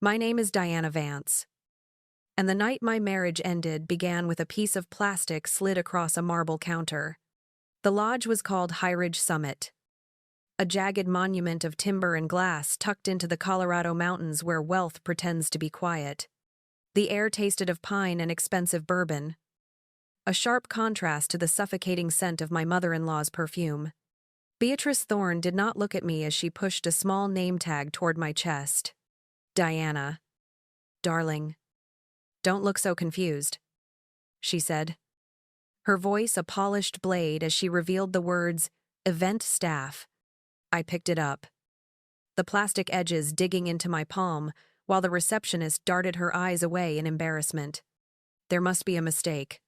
My name is Diana Vance. And the night my marriage ended began with a piece of plastic slid across a marble counter. The lodge was called High Ridge Summit, a jagged monument of timber and glass tucked into the Colorado mountains where wealth pretends to be quiet. The air tasted of pine and expensive bourbon, a sharp contrast to the suffocating scent of my mother-in-law's perfume. Beatrice Thorne did not look at me as she pushed a small name tag toward my chest. Diana. Darling. Don't look so confused, she said. Her voice a polished blade as she revealed the words, event staff. I picked it up, the plastic edges digging into my palm, while the receptionist darted her eyes away in embarrassment. There must be a mistake.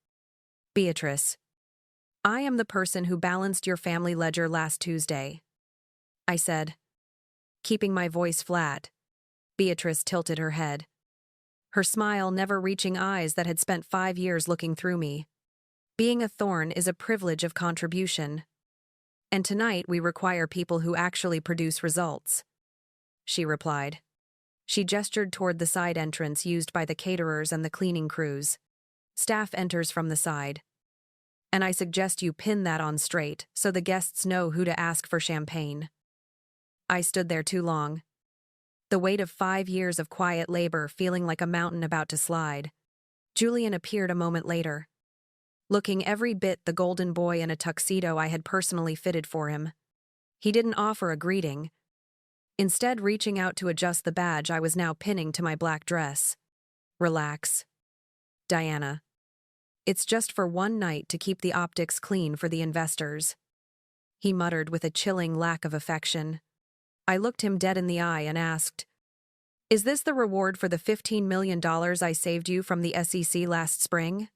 Beatrice. I am the person who balanced your family ledger last Tuesday, I said, keeping my voice flat. Beatrice tilted her head, her smile never reaching eyes that had spent 5 years looking through me. Being a Thorne is a privilege of contribution. And tonight we require people who actually produce results, she replied. She gestured toward the side entrance used by the caterers and the cleaning crews. Staff enters from the side. And I suggest you pin that on straight so the guests know who to ask for champagne. I stood there too long, the weight of 5 years of quiet labor feeling like a mountain about to slide. Julian appeared a moment later, looking every bit the golden boy in a tuxedo I had personally fitted for him. He didn't offer a greeting, instead reaching out to adjust the badge I was now pinning to my black dress. Relax, Diana. It's just for one night to keep the optics clean for the investors, he muttered with a chilling lack of affection. I looked him dead in the eye and asked, Is this the reward for the $15 million I saved you from the SEC last spring?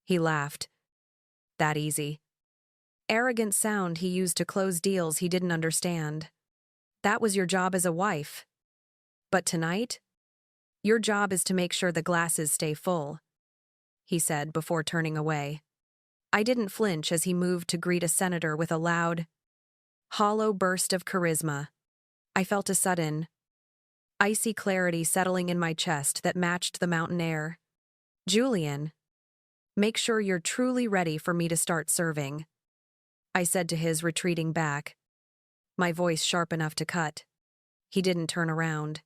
He laughed. That easy. Arrogant sound he used to close deals he didn't understand. That was your job as a wife. But tonight, your job is to make sure the glasses stay full, he said before turning away. I didn't flinch as he moved to greet a senator with a loud, hollow burst of charisma. I felt a sudden, icy clarity settling in my chest that matched the mountain air. Julian, make sure you're truly ready for me to start serving, I said to his retreating back, my voice sharp enough to cut. He didn't turn around,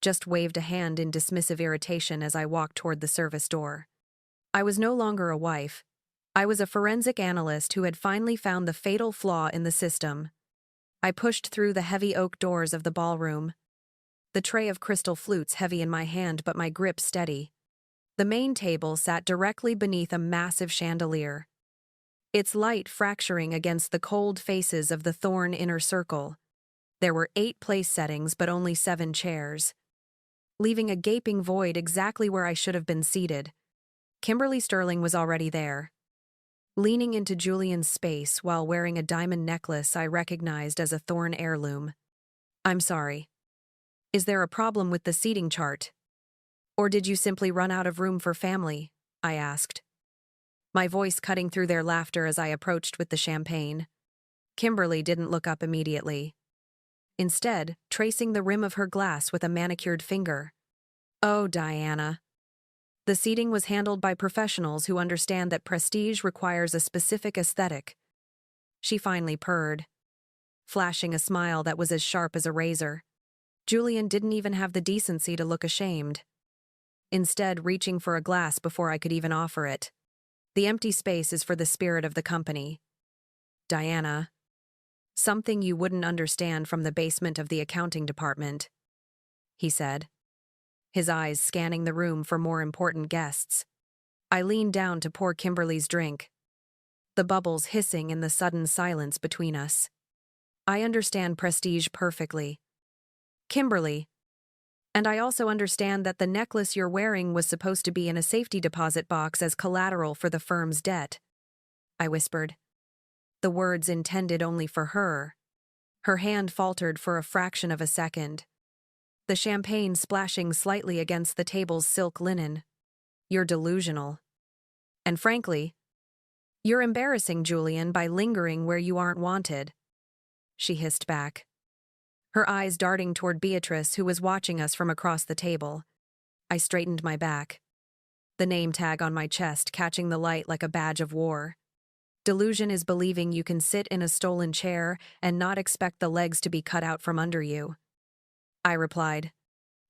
just waved a hand in dismissive irritation as I walked toward the service door. I was no longer a wife. I was a forensic analyst who had finally found the fatal flaw in the system. I pushed through the heavy oak doors of the ballroom, the tray of crystal flutes heavy in my hand but my grip steady. The main table sat directly beneath a massive chandelier, its light fracturing against the cold faces of the Thorne inner circle. There were 8 place settings but only 7 chairs, leaving a gaping void exactly where I should have been seated. Kimberly Sterling was already there, leaning into Julian's space while wearing a diamond necklace I recognized as a Thorne heirloom. I'm sorry. Is there a problem with the seating chart? Or did you simply run out of room for family? I asked, my voice cutting through their laughter as I approached with the champagne. Kimberly didn't look up immediately, instead tracing the rim of her glass with a manicured finger. Oh, Diana. The seating was handled by professionals who understand that prestige requires a specific aesthetic. She finally purred, flashing a smile that was as sharp as a razor. Julian didn't even have the decency to look ashamed, instead reaching for a glass before I could even offer it. The empty space is for the spirit of the company, Diana. Something you wouldn't understand from the basement of the accounting department, he said, his eyes scanning the room for more important guests. I leaned down to pour Kimberly's drink, the bubbles hissing in the sudden silence between us. I understand prestige perfectly, Kimberly, and I also understand that the necklace you're wearing was supposed to be in a safety deposit box as collateral for the firm's debt, I whispered, the words intended only for her. Her hand faltered for a fraction of a second, the champagne splashing slightly against the table's silk linen. You're delusional. And frankly, you're embarrassing Julian by lingering where you aren't wanted, she hissed back. her eyes darting toward Beatrice, who was watching us from across the table. I straightened my back, the name tag on my chest catching the light like a badge of war. Delusion is believing you can sit in a stolen chair and not expect the legs to be cut out from under you, I replied.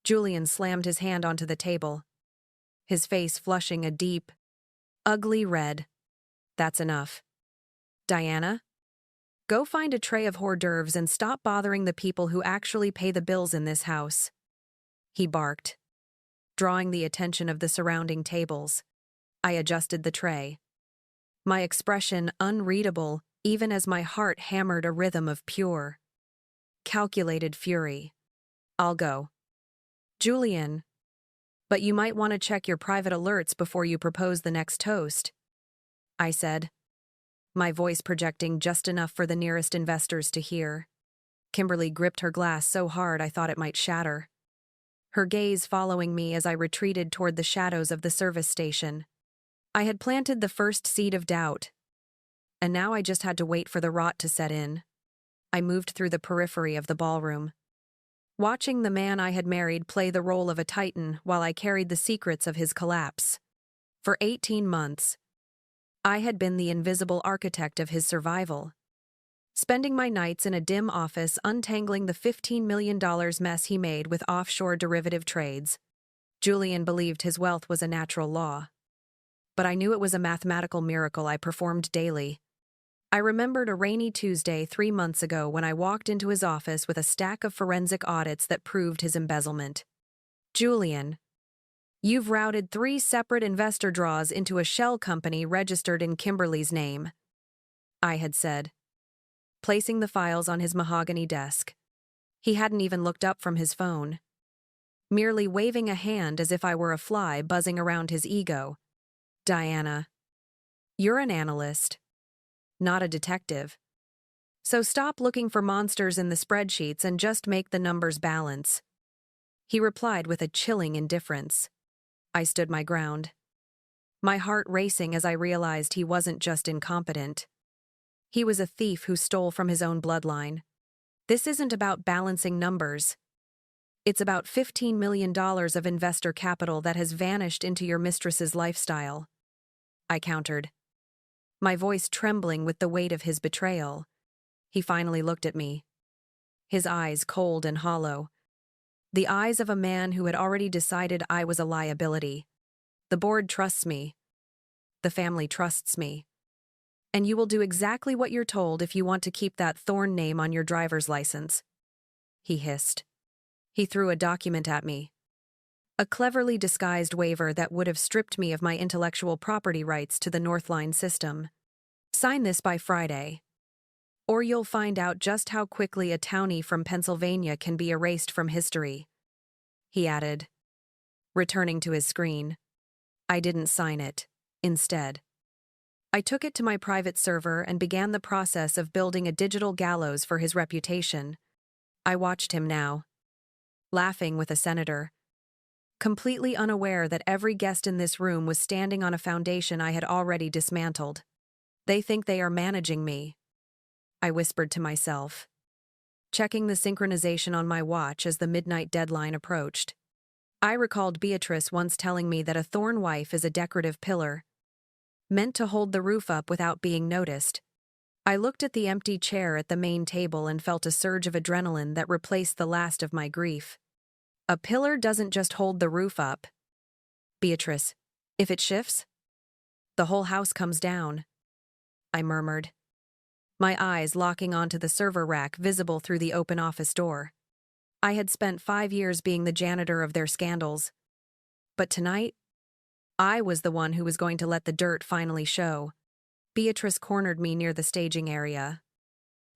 Julian slammed his hand onto the table, his face flushing a deep, ugly red. That's enough. Diana? Go find a tray of hors d'oeuvres and stop bothering the people who actually pay the bills in this house, he barked, drawing the attention of the surrounding tables. I adjusted the tray, my expression unreadable even as my heart hammered a rhythm of pure, calculated fury. I'll go. Julian, but you might want to check your private alerts before you propose the next toast, I said, my voice projecting just enough for the nearest investors to hear. Kimberly gripped her glass so hard I thought it might shatter, her gaze following me as I retreated toward the shadows of the service station. I had planted the first seed of doubt, and now I just had to wait for the rot to set in. I moved through the periphery of the ballroom, watching the man I had married play the role of a titan while I carried the secrets of his collapse. For 18 months, I had been the invisible architect of his survival, spending my nights in a dim office untangling the $15 million mess he made with offshore derivative trades. Julian believed his wealth was a natural law, but I knew it was a mathematical miracle I performed daily. I remembered a rainy Tuesday 3 months ago when I walked into his office with a stack of forensic audits that proved his embezzlement. Julian, you've routed 3 separate investor draws into a shell company registered in Kimberly's name, I had said, placing the files on his mahogany desk. He hadn't even looked up from his phone, merely waving a hand as if I were a fly buzzing around his ego. Diana, you're an analyst, not a detective. So stop looking for monsters in the spreadsheets and just make the numbers balance, he replied with a chilling indifference. I stood my ground, my heart racing as I realized he wasn't just incompetent. He was a thief who stole from his own bloodline. This isn't about balancing numbers. It's about $15 million of investor capital that has vanished into your mistress's lifestyle, I countered, my voice trembling with the weight of his betrayal. He finally looked at me, his eyes cold and hollow, the eyes of a man who had already decided I was a liability. The board trusts me. The family trusts me. And you will do exactly what you're told if you want to keep that Thorn name on your driver's license, he hissed. He threw a document at me, a cleverly disguised waiver that would have stripped me of my intellectual property rights to the Northline system. Sign this by Friday, or you'll find out just how quickly a townie from Pennsylvania can be erased from history, he added, returning to his screen. I didn't sign it. Instead, I took it to my private server and began the process of building a digital gallows for his reputation. I watched him now, laughing with a senator, completely unaware that every guest in this room was standing on a foundation I had already dismantled. They think they are managing me, I whispered to myself, checking the synchronization on my watch as the midnight deadline approached. I recalled Beatrice once telling me that a thorn wife is a decorative pillar, meant to hold the roof up without being noticed. I looked at the empty chair at the main table and felt a surge of adrenaline that replaced the last of my grief. A pillar doesn't just hold the roof up. Beatrice, if it shifts, the whole house comes down, I murmured, my eyes locking onto the server rack visible through the open office door. I had spent 5 years being the janitor of their scandals, but tonight, I was the one who was going to let the dirt finally show. Beatrice cornered me near the staging area,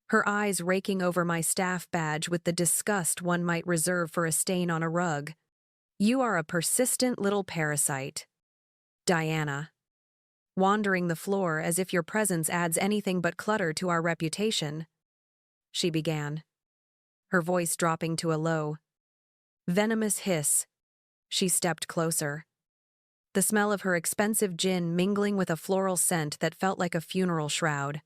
her eyes raking over my staff badge with the disgust one might reserve for a stain on a rug. You are a persistent little parasite, Diana, wandering the floor as if your presence adds anything but clutter to our reputation, she began, her voice dropping to a low, venomous hiss. She stepped closer, the smell of her expensive gin mingling with a floral scent that felt like a funeral shroud.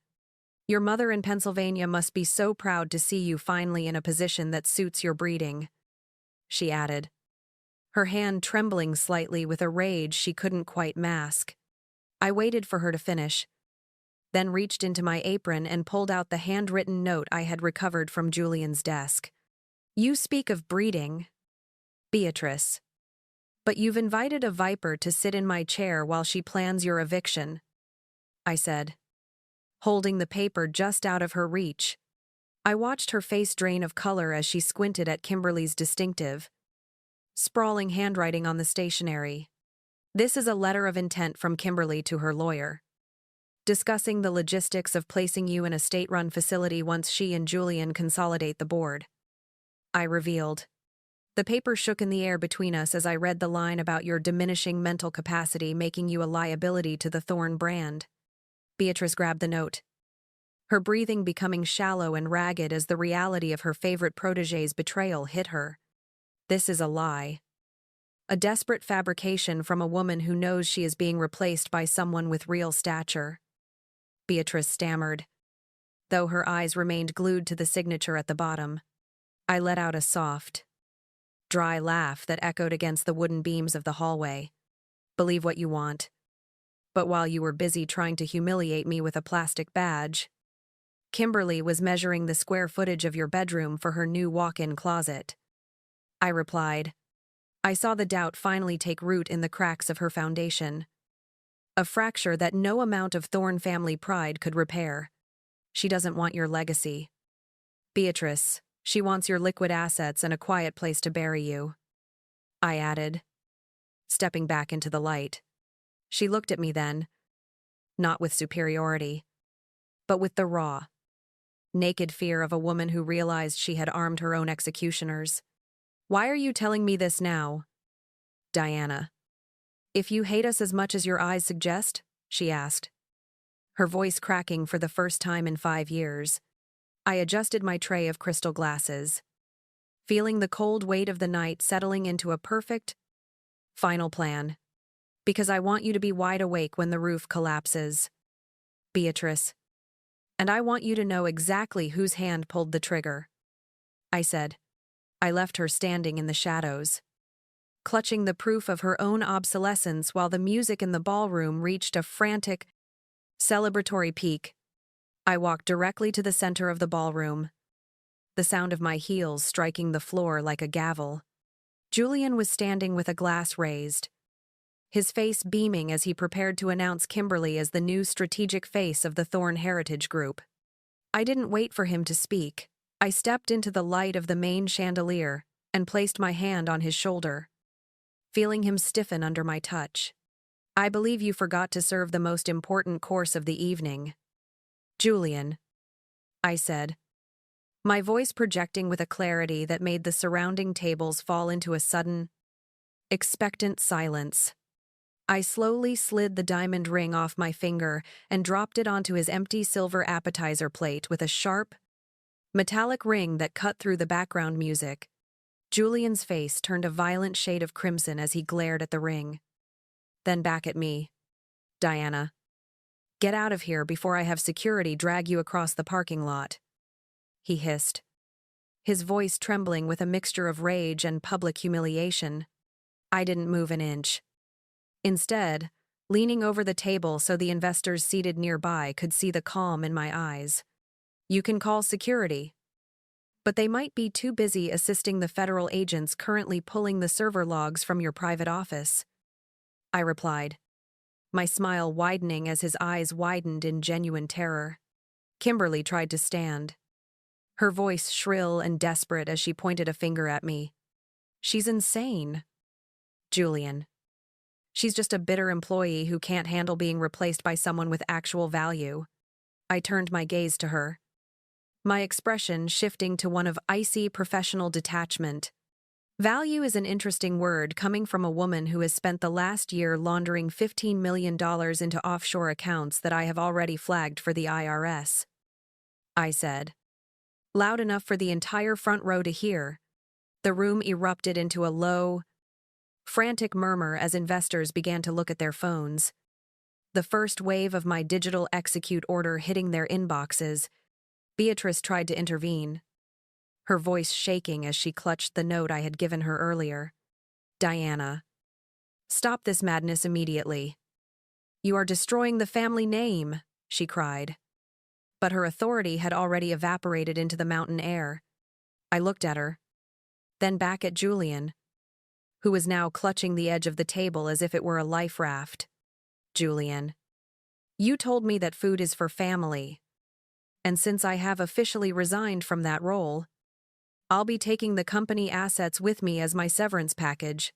Your mother in Pennsylvania must be so proud to see you finally in a position that suits your breeding, she added, her hand trembling slightly with a rage she couldn't quite mask. I waited for her to finish, then reached into my apron and pulled out the handwritten note I had recovered from Julian's desk. You speak of breeding, Beatrice. But you've invited a viper to sit in my chair while she plans your eviction, I said, holding the paper just out of her reach. I watched her face drain of color as she squinted at Kimberly's distinctive, sprawling handwriting on the stationery. This is a letter of intent from Kimberly to her lawyer, discussing the logistics of placing you in a state-run facility once she and Julian consolidate the board, I revealed. The paper shook in the air between us as I read the line about your diminishing mental capacity making you a liability to the Thorn brand. Beatrice grabbed the note, her breathing becoming shallow and ragged as the reality of her favorite protégé's betrayal hit her. This is a lie. A desperate fabrication from a woman who knows she is being replaced by someone with real stature, Beatrice stammered, though her eyes remained glued to the signature at the bottom. I let out a soft, dry laugh that echoed against the wooden beams of the hallway. Believe what you want. But while you were busy trying to humiliate me with a plastic badge, Kimberly was measuring the square footage of your bedroom for her new walk-in closet, I replied. I saw the doubt finally take root in the cracks of her foundation. A fracture that no amount of Thorn family pride could repair. She doesn't want your legacy, Beatrice. She wants your liquid assets and a quiet place to bury you, I added, stepping back into the light. She looked at me then, not with superiority, but with the raw, naked fear of a woman who realized she had armed her own executioners. Why are you telling me this now, Diana? If you hate us as much as your eyes suggest, she asked, her voice cracking for the first time in 5 years. I adjusted my tray of crystal glasses, feeling the cold weight of the night settling into a perfect, final plan. Because I want you to be wide awake when the roof collapses, Beatrice. And I want you to know exactly whose hand pulled the trigger, I said. I left her standing in the shadows, clutching the proof of her own obsolescence while the music in the ballroom reached a frantic, celebratory peak. I walked directly to the center of the ballroom, the sound of my heels striking the floor like a gavel. Julian was standing with a glass raised, his face beaming as he prepared to announce Kimberly as the new strategic face of the Thorn Heritage Group. I didn't wait for him to speak. I stepped into the light of the main chandelier and placed my hand on his shoulder, feeling him stiffen under my touch. I believe you forgot to serve the most important course of the evening, Julian, I said, my voice projecting with a clarity that made the surrounding tables fall into a sudden, expectant silence. I slowly slid the diamond ring off my finger and dropped it onto his empty silver appetizer plate with a sharp, metallic ring that cut through the background music. Julian's face turned a violent shade of crimson as he glared at the ring. Then back at me. Diana. Get out of here before I have security drag you across the parking lot, he hissed, his voice trembling with a mixture of rage and public humiliation. I didn't move an inch. Instead, leaning over the table so the investors seated nearby could see the calm in my eyes. You can call security, but they might be too busy assisting the federal agents currently pulling the server logs from your private office, I replied, my smile widening as his eyes widened in genuine terror. Kimberly tried to stand, her voice shrill and desperate as she pointed a finger at me. She's insane, Julian. She's just a bitter employee who can't handle being replaced by someone with actual value. I turned my gaze to her, my expression shifting to one of icy professional detachment. Value is an interesting word coming from a woman who has spent the last year laundering $15 million into offshore accounts that I have already flagged for the IRS, I said, loud enough for the entire front row to hear. The room erupted into a low, frantic murmur as investors began to look at their phones. The first wave of my digital execute order hitting their inboxes, Beatrice tried to intervene, her voice shaking as she clutched the note I had given her earlier. "Diana, stop this madness immediately. You are destroying the family name," she cried. But her authority had already evaporated into the mountain air. I looked at her, then back at Julian, who was now clutching the edge of the table as if it were a life raft. "Julian, you told me that food is for family, and since I have officially resigned from that role, I'll be taking the company assets with me as my severance package,"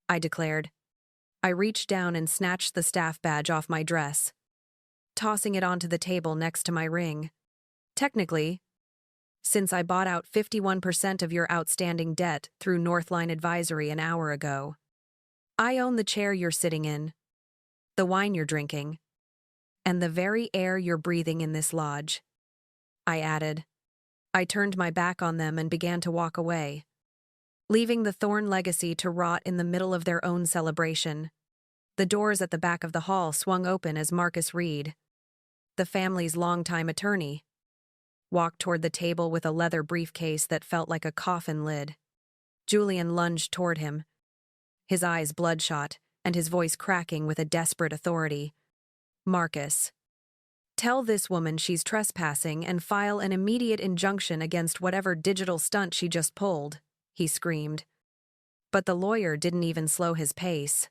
I declared. I reached down and snatched the staff badge off my dress, tossing it onto the table next to my ring. "Technically, since I bought out 51% of your outstanding debt through Northline Advisory an hour ago, I own the chair you're sitting in, the wine you're drinking, and the very air you're breathing in this lodge," I added. I turned my back on them and began to walk away, leaving the Thorne legacy to rot in the middle of their own celebration. The doors at the back of the hall swung open as Marcus Reed, the family's longtime attorney, walked toward the table with a leather briefcase that felt like a coffin lid. Julian lunged toward him, his eyes bloodshot and his voice cracking with a desperate authority. "Marcus, tell this woman she's trespassing and file an immediate injunction against whatever digital stunt she just pulled," he screamed. But the lawyer didn't even slow his pace.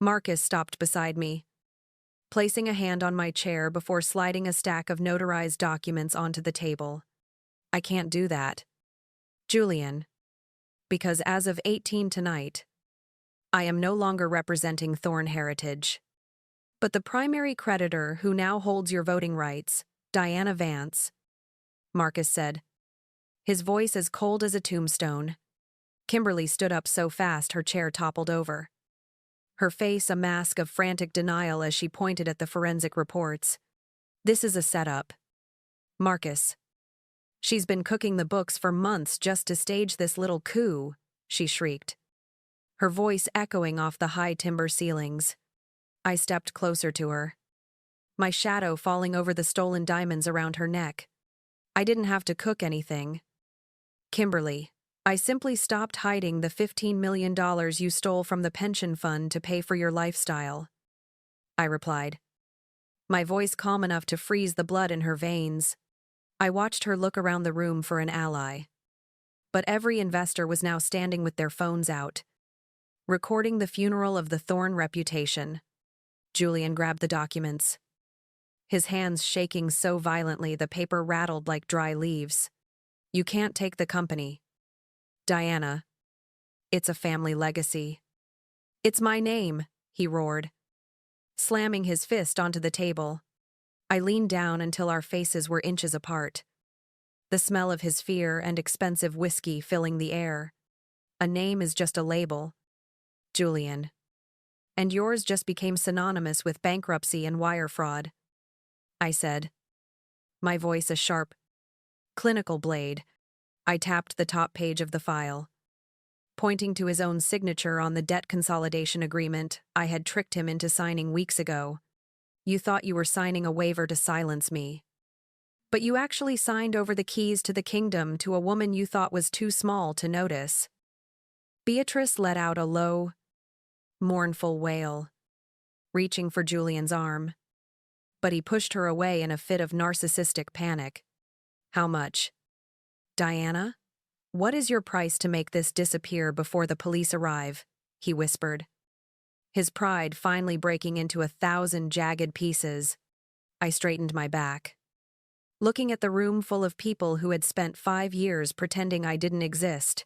Marcus stopped beside me, placing a hand on my chair before sliding a stack of notarized documents onto the table. "I can't do that, Julian, because as of 18 tonight, I am no longer representing Thorne Heritage. But the primary creditor who now holds your voting rights, Diana Vance," Marcus said, his voice as cold as a tombstone. Kimberly stood up so fast her chair toppled over, her face a mask of frantic denial as she pointed at the forensic reports. "This is a setup, Marcus. She's been cooking the books for months just to stage this little coup," she shrieked, her voice echoing off the high timber ceilings. I stepped closer to her, my shadow falling over the stolen diamonds around her neck. "I didn't have to cook anything, Kimberly. I simply stopped hiding the $15 million you stole from the pension fund to pay for your lifestyle," I replied, my voice calm enough to freeze the blood in her veins. I watched her look around the room for an ally. But every investor was now standing with their phones out, recording the funeral of the Thorne reputation. Julian grabbed the documents, his hands shaking so violently the paper rattled like dry leaves. "You can't take the company, Diana. It's a family legacy." "It's my name," he roared, slamming his fist onto the table. I leaned down until our faces were inches apart, the smell of his fear and expensive whiskey filling the air. "A name is just a label, Julian. And yours just became synonymous with bankruptcy and wire fraud," I said, my voice a sharp, clinical blade. I tapped the top page of the file, pointing to his own signature on the debt consolidation agreement I had tricked him into signing weeks ago. "You thought you were signing a waiver to silence me, but you actually signed over the keys to the kingdom to a woman you thought was too small to notice." Beatrice let out a low, mournful wail, reaching for Julian's arm, but he pushed her away in a fit of narcissistic panic. "How much, Diana? What is your price to make this disappear before the police arrive?" he whispered, his pride finally breaking into 1,000 jagged pieces. I straightened my back, looking at the room full of people who had spent 5 years pretending I didn't exist.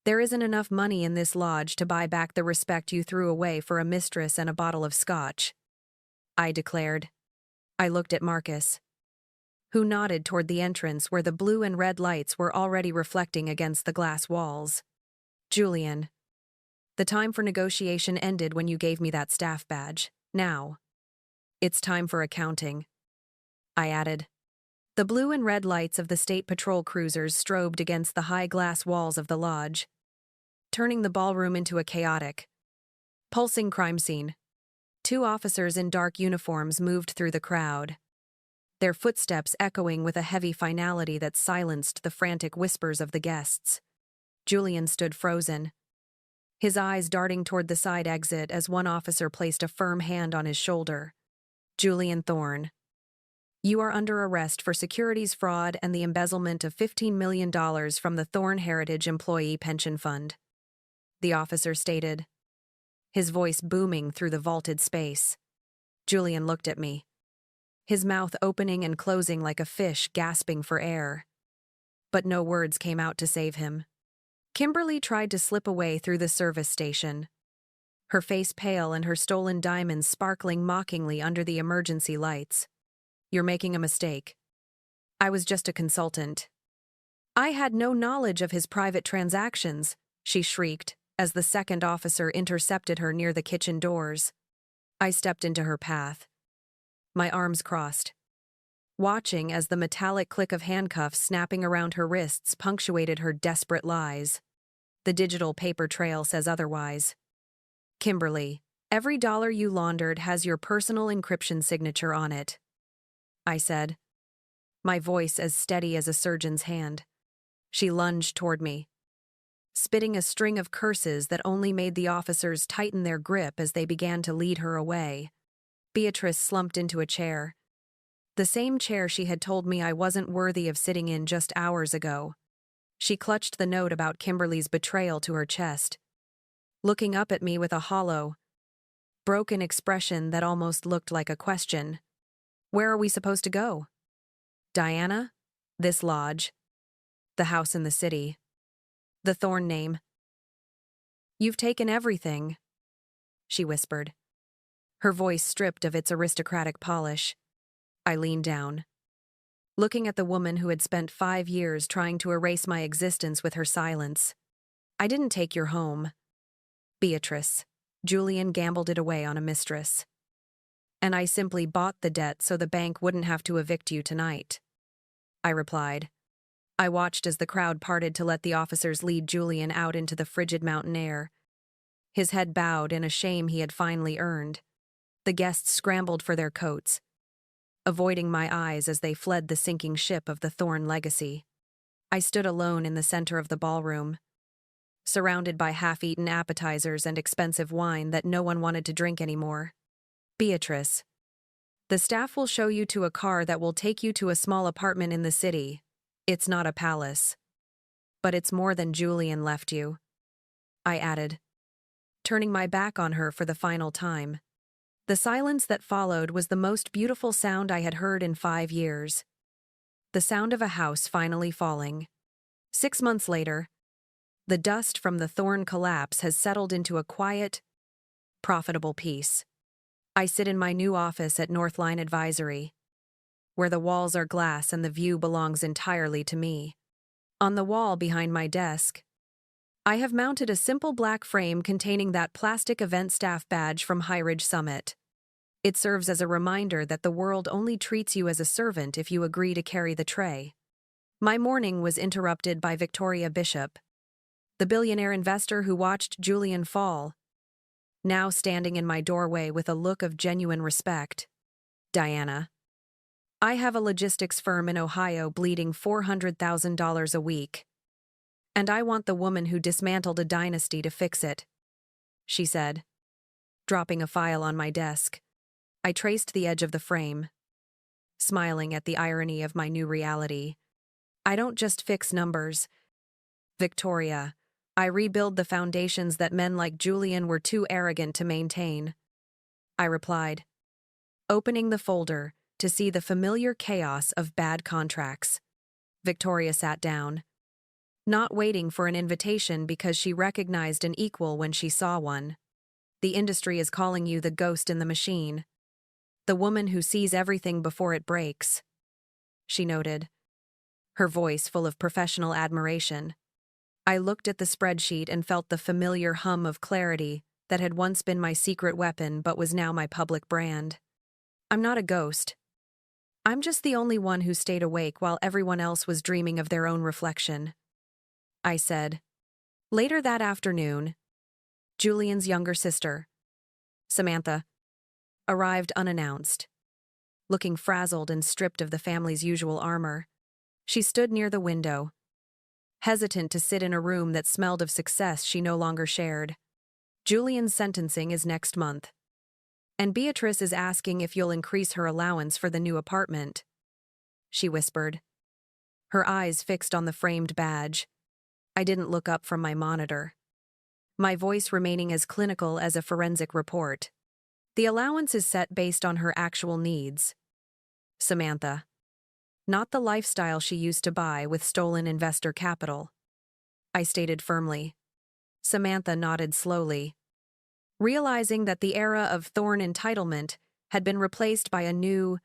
"There isn't enough money in this lodge to buy back the respect you threw away for a mistress and a bottle of scotch," I declared. I looked at Marcus, who nodded toward the entrance where the blue and red lights were already reflecting against the glass walls. "Julian, the time for negotiation ended when you gave me that staff badge. Now, it's time for accounting," I added. The blue and red lights of the state patrol cruisers strobed against the high glass walls of the lodge, turning the ballroom into a chaotic, pulsing crime scene. 2 officers in dark uniforms moved through the crowd, their footsteps echoing with a heavy finality that silenced the frantic whispers of the guests. Julian stood frozen, his eyes darting toward the side exit as one officer placed a firm hand on his shoulder. Julian Thorne, you are under arrest for securities fraud and the embezzlement of $15 million from the Thorne Heritage Employee Pension Fund, the officer stated, his voice booming through the vaulted space. Julian looked at me, his mouth opening and closing like a fish gasping for air. But no words came out to save him. Kimberly tried to slip away through the service station, her face pale and her stolen diamonds sparkling mockingly under the emergency lights. You're making a mistake. I was just a consultant. I had no knowledge of his private transactions, she shrieked as the second officer intercepted her near the kitchen doors. I stepped into her path, my arms crossed, watching as the metallic click of handcuffs snapping around her wrists punctuated her desperate lies. The digital paper trail says otherwise. Kimberly, every dollar you laundered has your personal encryption signature on it, I said, my voice as steady as a surgeon's hand. She lunged toward me, spitting a string of curses that only made the officers tighten their grip as they began to lead her away. Beatrice slumped into a chair, the same chair she had told me I wasn't worthy of sitting in just hours ago. She clutched the note about Kimberly's betrayal to her chest, looking up at me with a hollow, broken expression that almost looked like a question. Where are we supposed to go? Diana? This lodge. The house in the city. The Thorne name. You've taken everything, she whispered, her voice stripped of its aristocratic polish. I leaned down, looking at the woman who had spent 5 years trying to erase my existence with her silence. I didn't take your home, Beatrice. Julian gambled it away on a mistress. And I simply bought the debt so the bank wouldn't have to evict you tonight, I replied. I watched as the crowd parted to let the officers lead Julian out into the frigid mountain air, his head bowed in a shame he had finally earned. The guests scrambled for their coats, avoiding my eyes as they fled the sinking ship of the Thorne legacy. I stood alone in the center of the ballroom, surrounded by half-eaten appetizers and expensive wine that no one wanted to drink anymore. Beatrice, the staff will show you to a car that will take you to a small apartment in the city. It's not a palace. But it's more than Julian left you, I added, turning my back on her for the final time. The silence that followed was the most beautiful sound I had heard in 5 years. The sound of a house finally falling. 6 months later, the dust from the Thorne collapse has settled into a quiet, profitable peace. I sit in my new office at Northline Advisory, where the walls are glass and the view belongs entirely to me. On the wall behind my desk, I have mounted a simple black frame containing that plastic event staff badge from High Ridge Summit. It serves as a reminder that the world only treats you as a servant if you agree to carry the tray. My morning was interrupted by Victoria Bishop, the billionaire investor who watched Julian fall, now standing in my doorway with a look of genuine respect. Diana, I have a logistics firm in Ohio bleeding $400,000 a week, and I want the woman who dismantled a dynasty to fix it, she said, dropping a file on my desk. I traced the edge of the frame, smiling at the irony of my new reality. I don't just fix numbers, Victoria. I rebuild the foundations that men like Julian were too arrogant to maintain, I replied, opening the folder to see the familiar chaos of bad contracts. Victoria sat down, not waiting for an invitation because she recognized an equal when she saw one. The industry is calling you the ghost in the machine, the woman who sees everything before it breaks, she noted, her voice full of professional admiration. I looked at the spreadsheet and felt the familiar hum of clarity that had once been my secret weapon but was now my public brand. I'm not a ghost. I'm just the only one who stayed awake while everyone else was dreaming of their own reflection, I said. Later that afternoon, Julian's younger sister, Samantha, arrived unannounced. Looking frazzled and stripped of the family's usual armor, she stood near the window, hesitant to sit in a room that smelled of success she no longer shared. Julian's sentencing is next month, and Beatrice is asking if you'll increase her allowance for the new apartment, she whispered, her eyes fixed on the framed badge. I didn't look up from my monitor, my voice remaining as clinical as a forensic report. The allowance is set based on her actual needs, Samantha, not the lifestyle she used to buy with stolen investor capital, I stated firmly. Samantha nodded slowly, realizing that the era of Thorn entitlement had been replaced by a new,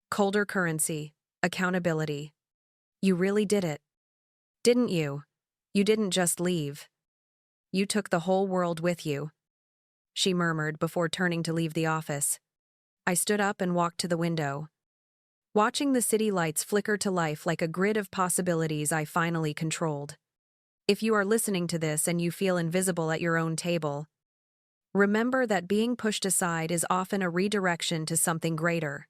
colder currency, accountability. You really did it, didn't you? You didn't just leave. You took the whole world with you, she murmured before turning to leave the office. I stood up and walked to the window, watching the city lights flicker to life like a grid of possibilities I finally controlled. If you are listening to this and you feel invisible at your own table, remember that being pushed aside is often a redirection to something greater.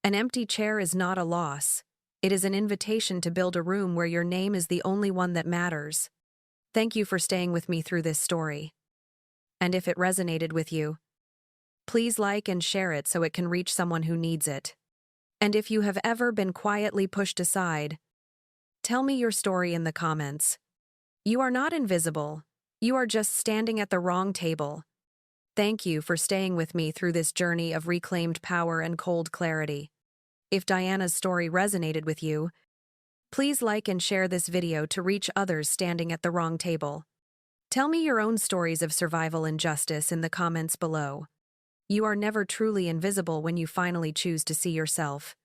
An empty chair is not a loss. It is an invitation to build a room where your name is the only one that matters. Thank you for staying with me through this story. And if it resonated with you, please like and share it so it can reach someone who needs it. And if you have ever been quietly pushed aside, tell me your story in the comments. You are not invisible. You are just standing at the wrong table. Thank you for staying with me through this journey of reclaimed power and cold clarity. If Diana's story resonated with you, please like and share this video to reach others standing at the wrong table. Tell me your own stories of survival and justice in the comments below. You are never truly invisible when you finally choose to see yourself.